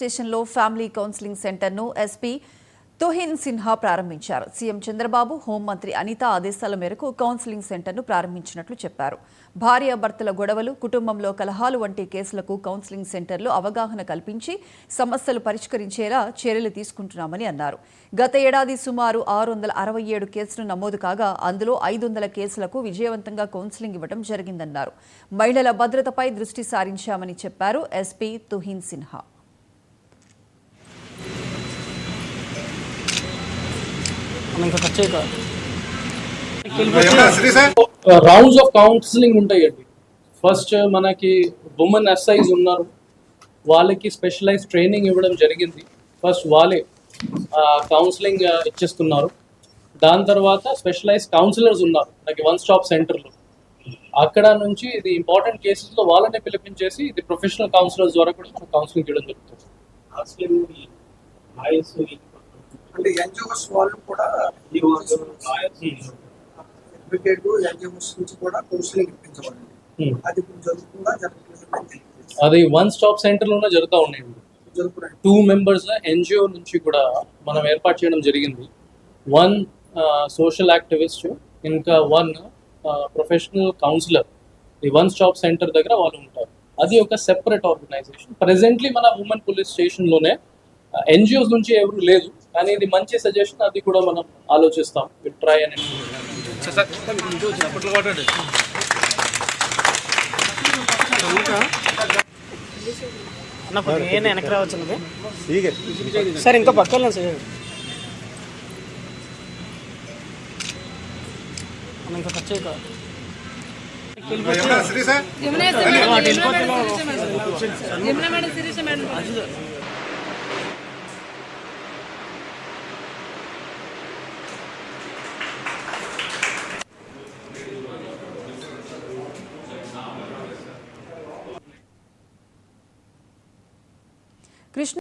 స్టేషన్లో family counselling సెంటర్ను SP Tuhin Sinha ప్రారంభించారు. సీఎం చంద్రబాబు, హోంమంత్రి అనిత ఆదేశాల మేరకు కౌన్సిలింగ్ సెంటర్ను ప్రారంభించినట్లు చెప్పారు. భార్యాభర్తల గొడవలు, కుటుంబంలో కలహాలు వంటి కేసులకు కౌన్సిలింగ్ సెంటర్లో అవగాహన కల్పించి సమస్యలు పరిష్కరించేలా చర్యలు తీసుకుంటున్నామని అన్నారు. గత ఏడాది సుమారు 667 కేసులు నమోదు కాగా అందులో 500 కేసులకు విజయవంతంగా కౌన్సిలింగ్ ఇవ్వడం జరిగిందన్నారు. మహిళల భద్రతపై దృష్టి సారించామని చెప్పారు SP Tuhin Sinha. Rounds of counselling ఉంటాయండి. ఫస్ట్ మనకి ఉమెన్ ఎస్ఐస్ ఉన్నారు, వాళ్ళకి స్పెషలైజ్ ట్రైనింగ్ ఇవ్వడం జరిగింది. ఫస్ట్ వాళ్ళే కౌన్సిలింగ్ ఇచ్చేస్తున్నారు. దాని తర్వాత స్పెషలైజ్ కౌన్సిలర్స్ ఉన్నారు మనకి వన్ స్టాప్ సెంటర్లో. అక్కడ నుంచి ఇది ఇంపార్టెంట్ కేసెస్లో వాళ్ళనే పిలిపించేసి ఇది ప్రొఫెషనల్ కౌన్సిలర్స్ ద్వారా కూడా మనం కౌన్సిలింగ్ చేయడం జరుగుతుంది. అంటే ఎన్జిఓస్ వాళ్ళు కూడా అడ్వకేట్ ఎన్జిఓస్ నుంచి కూడా కౌన్సిలింగ్ ఇప్పించబడింది. అది ఇప్పుడు జరుగుతుందా, జరుగుతుంది? అది వన్ స్టాప్ సెంటర్ లోనే జరుగుతూ ఉన్నాయండి. 2 మెంబర్స్ ఎన్జిఓ నుంచి కూడా మనం ఏర్పాటు చేయడం జరిగింది. 1 సోషల్ యాక్టివిస్ట్, ఇంకా 1 ప్రొఫెషనల్ కౌన్సిలర్. ఈ వన్ స్టాప్ సెంటర్ దగ్గర వాళ్ళు ఉంటారు. అది ఒక సెపరేట్ ఆర్గనైజేషన్. ప్రెసెంట్లీ మన ఉమెన్ పోలీస్ స్టేషన్ లోనే ఎన్జిఓస్ నుంచి ఎవరు లేదు, కానీ ఇది మంచి సజెషన్. అది కూడా మనం ఆలోచిస్తాం. ట్రై అని వెనక్కి రావచ్చు సార్, ఇంకా పక్కన సార్ ఇంకా ఖర్చు కృష్ణ